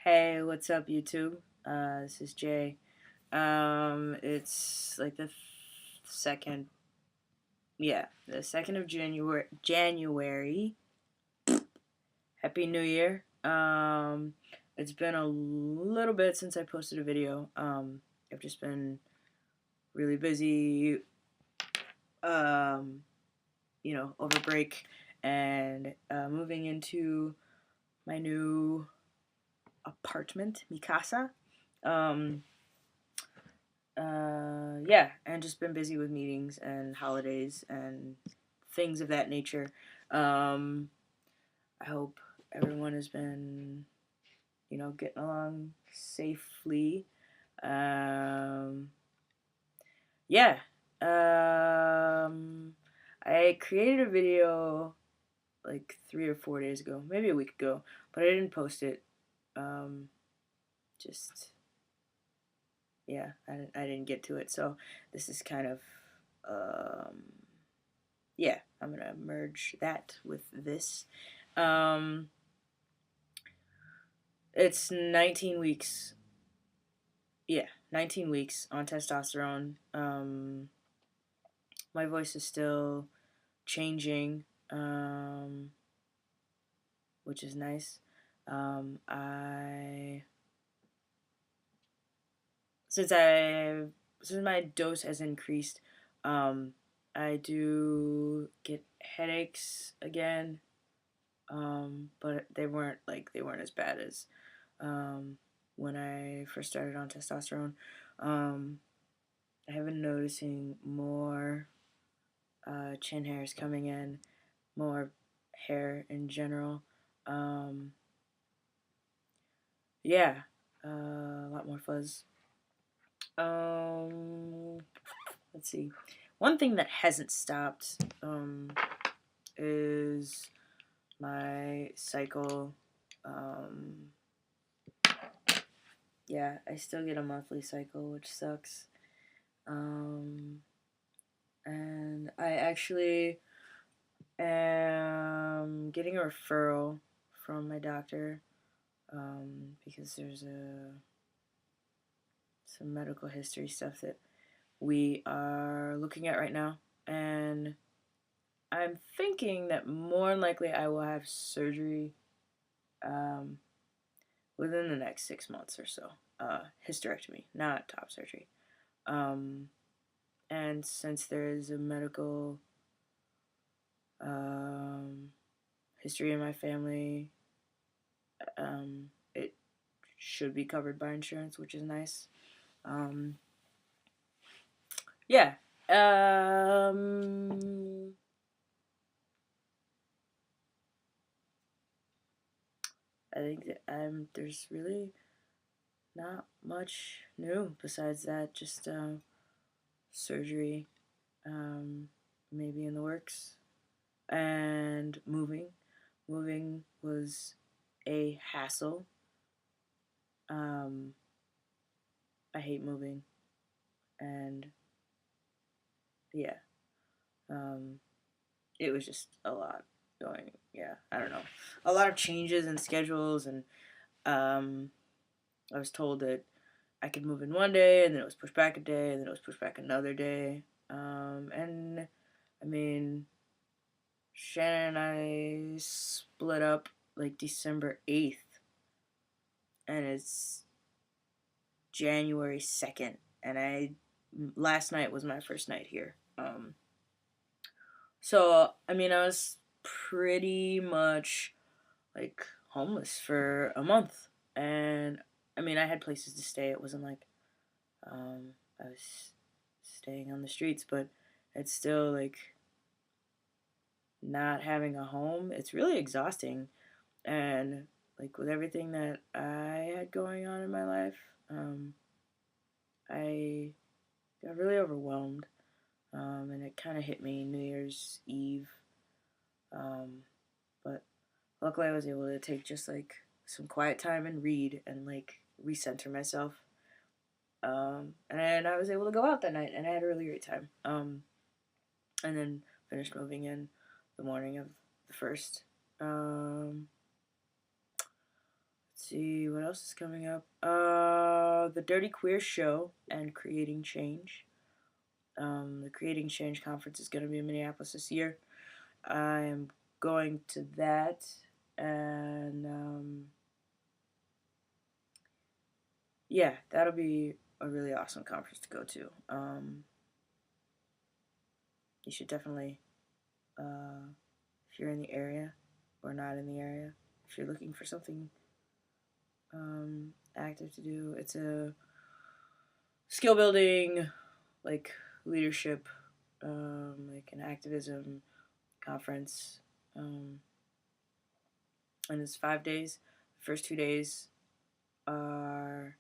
Hey, what's up, YouTube? This is Jay. It's like second, yeah, the 2nd of January. Happy New Year. It's been a little bit since I posted a video. I've just been really busy, um, over break and moving into my new apartment, mi casa. Um, yeah, and just been busy with meetings and holidays and things of that nature. Um, I hope everyone has been, getting along safely. Um, yeah. I created a video like 3 or 4 days ago, maybe a week ago, but I didn't post it. Um, just yeah, I didn't get to it. So this is kind of um, yeah, I'm gonna merge that with this. Um, it's 19 weeks. Yeah, 19 weeks on testosterone. My voice is still changing, which is nice. I since I since my dose has increased, um, I do get headaches again. But they weren't as bad as when I first started on testosterone. Um, I have been noticing more chin hairs coming in, more hair in general. Um, yeah, a lot more fuzz. Um, let's see. One thing that hasn't stopped is my cycle. Um, yeah, I still get a monthly cycle, which sucks. Um, and I actually am getting a referral from my doctor because there's some medical history stuff that we are looking at right now, and I'm thinking that more than likely I will have surgery um, within the next 6 months or so. Hysterectomy, not top surgery. Um, and since there is a medical um, history in my family, it should be covered by insurance, which is nice. Um, yeah. Um, I think that there's really not much new besides that. Just surgery, um, maybe in the works, and moving. Moving was a hassle. Um, I hate moving, and yeah, um, it was just a lot going. Yeah, I don't know, a lot of changes in schedules, and um, I was told that I could move in one day, and then it was pushed back a day, and then it was pushed back another day. And I mean, Shannon and I split up like December 8th, and it's January 2nd, and last night was my first night here. So I mean, I was pretty much like homeless for a month, and I mean, I had places to stay. It wasn't like I was staying on the streets, but it's still like not having a home. It's really exhausting, and like with everything that I had going on in my life, I got really overwhelmed, and it kind of hit me New Year's Eve. Um, but luckily, I was able to take just like some quiet time and read and like recenter myself. And I was able to go out that night, and I had a really great time. And then finished moving in the morning of the first. Let's see what else is coming up. The Dirty Queer Show and Creating Change. The Creating Change conference is going to be in Minneapolis this year. I am going to that, and yeah, that'll be a really awesome conference to go to. You should definitely, if you're in the area or not in the area, if you're looking for something active to do, it's a skill building, like leadership, like an activism conference, and it's 5 days. The first 2 days are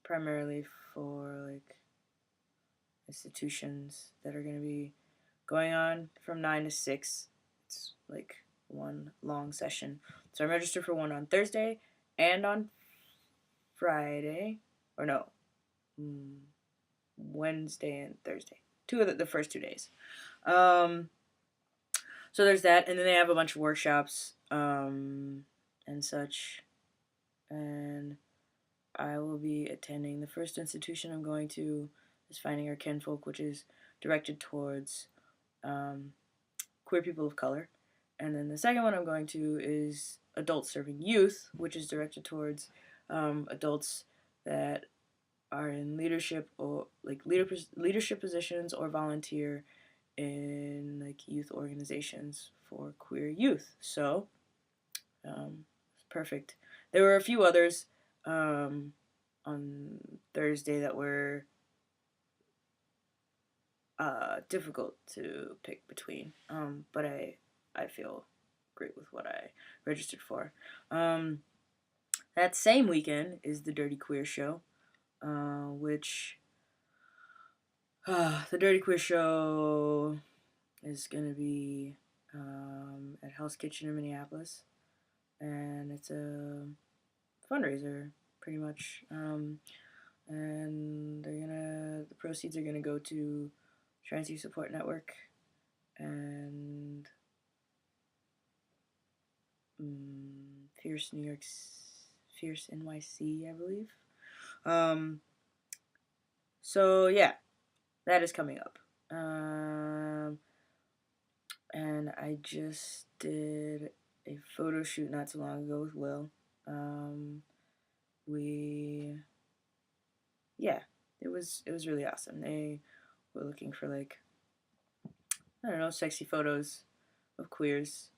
primarily for like institutions that are going to be going on from 9 to 6. It's like one long session. So I'm registered for one on Thursday and on Friday, or no, Wednesday and Thursday. Two of the first 2 days. So there's that, and then they have a bunch of workshops and such. And I will be attending the first institution I'm going to is Finding Our Kinfolk, which is directed towards queer people of color. And then the second one I'm going to is Adults Serving Youth, which is directed towards adults that are in leadership or like leadership positions or volunteer in like youth organizations for queer youth. So it's perfect. There were a few others on Thursday that were difficult to pick between, but I feel great with what I registered for. That same weekend is the Dirty Queer Show, which the Dirty Queer Show is going to be at Hell's Kitchen in Minneapolis, and it's a fundraiser, pretty much. And the proceeds are gonna go to Trans Youth Support Network and Fierce NYC, I believe. So yeah, that is coming up. And I just did a photo shoot not too long ago with Will. It was really awesome. They were looking for like, I don't know, sexy photos of queers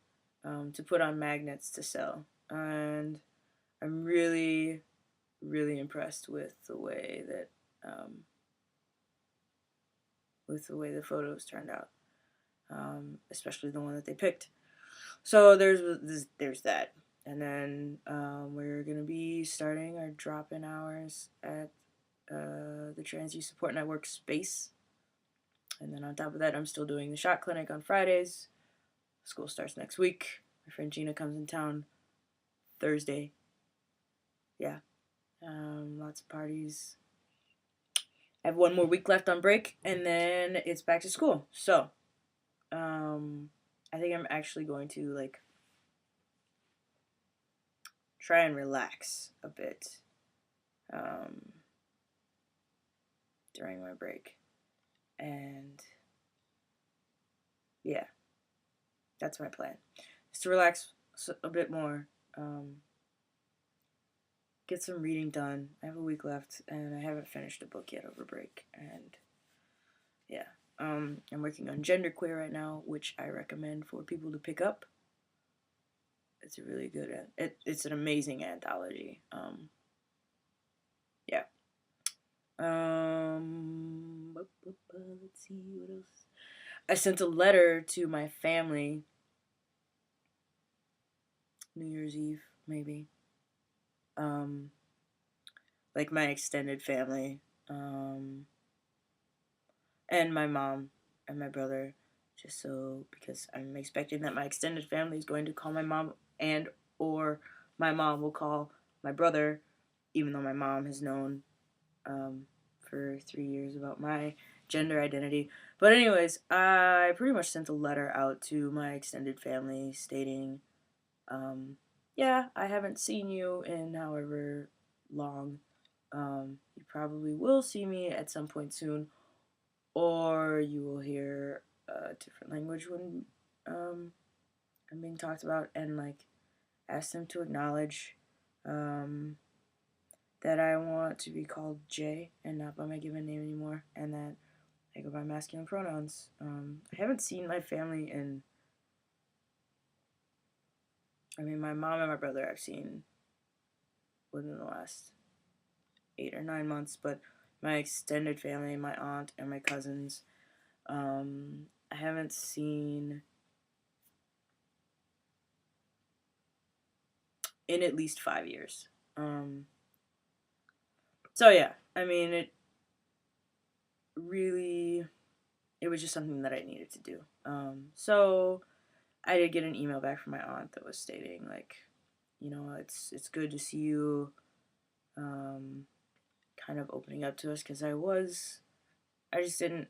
to put on magnets to sell, and I'm really, really impressed with the way that the photos turned out, especially the one that they picked. So there's that, and then we're gonna be starting our drop-in hours at the Trans Youth Support Network space. And then on top of that, I'm still doing the shot clinic on Fridays. School starts next week. My friend Gina comes in town Thursday. Yeah. Lots of parties. I have one more week left on break, and then it's back to school. So, I think I'm actually going to, like, try and relax a bit during my break. And yeah, that's my plan. Just to relax a bit more, get some reading done. I have a week left, and I haven't finished a book yet over break. And yeah, I'm working on Genderqueer right now, which I recommend for people to pick up. It's a really good, it's an amazing anthology. Yeah. Let's see what else. I sent a letter to my family New Year's Eve, maybe. Like my extended family, and my mom and my brother, just so, because I'm expecting that my extended family is going to call my mom, and or my mom will call my brother, even though my mom has known for 3 years about my gender identity. But anyways, I pretty much sent a letter out to my extended family stating Yeah, I haven't seen you in however long. You probably will see me at some point soon, or you will hear a different language when I'm being talked about, and like ask them to acknowledge um, that I want to be called Jay and not by my given name anymore, and that I go by masculine pronouns. I haven't seen my family in. I mean, my mom and my brother I've seen within the last 8 or 9 months, but my extended family, my aunt and my cousins, I haven't seen in at least 5 years. So yeah, I mean, really, it was just something that I needed to do. So I did get an email back from my aunt that was stating like, it's good to see you, um, kind of opening up to us because I just didn't,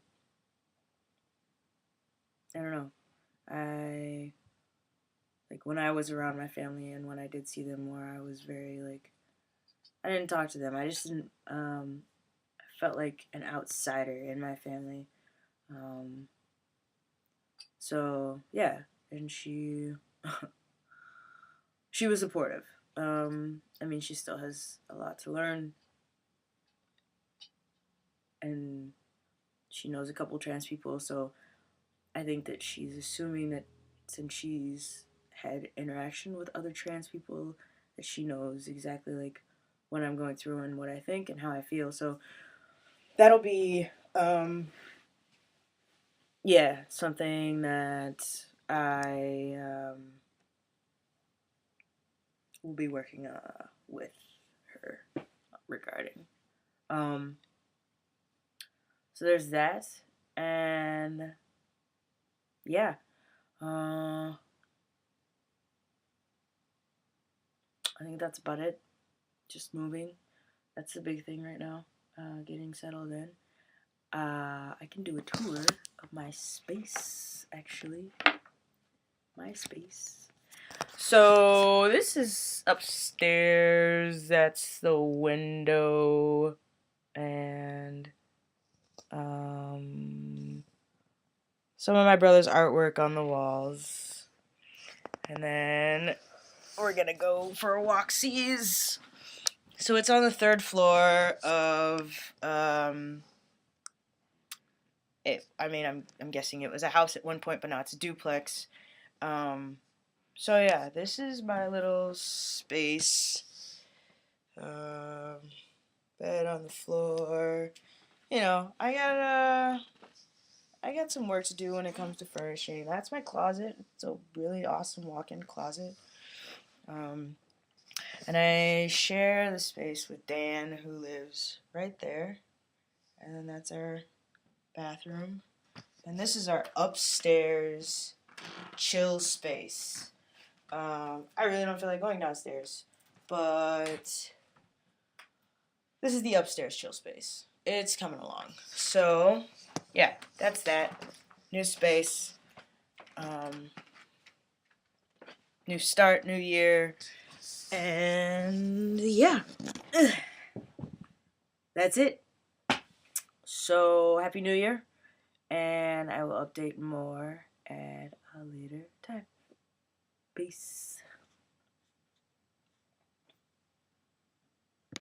I don't know, I like when I was around my family and when I did see them more, I was very like, I didn't talk to them. I just didn't. I felt like an outsider in my family. Um, so yeah, and she was supportive. I mean, she still has a lot to learn, and she knows a couple trans people. So I think that she's assuming that since she's had interaction with other trans people, that she knows exactly like what I'm going through and what I think and how I feel. So that'll be yeah, something that I will be working with her regarding. Um, so there's that, and yeah, I think that's about it. Just moving. That's the big thing right now. Getting settled in. I can do a tour of my space, actually. My space. So this is upstairs. That's the window, and some of my brother's artwork on the walls. And then we're gonna go for walksies. So it's on the third floor of I mean, I'm guessing it was a house at one point, but now it's a duplex. Um, so yeah, this is my little space. Um, Bed on the floor. I got some work to do when it comes to furnishing. That's my closet. It's a really awesome walk-in closet. Um, and I share the space with Dan, who lives right there. And then that's our bathroom. And this is our upstairs chill space. I really don't feel like going downstairs, but this is the upstairs chill space. It's coming along. So, yeah, that's that. New space. Um, New start, new year. And yeah. That's it. So, Happy New Year. And I will update more at a later time. Peace.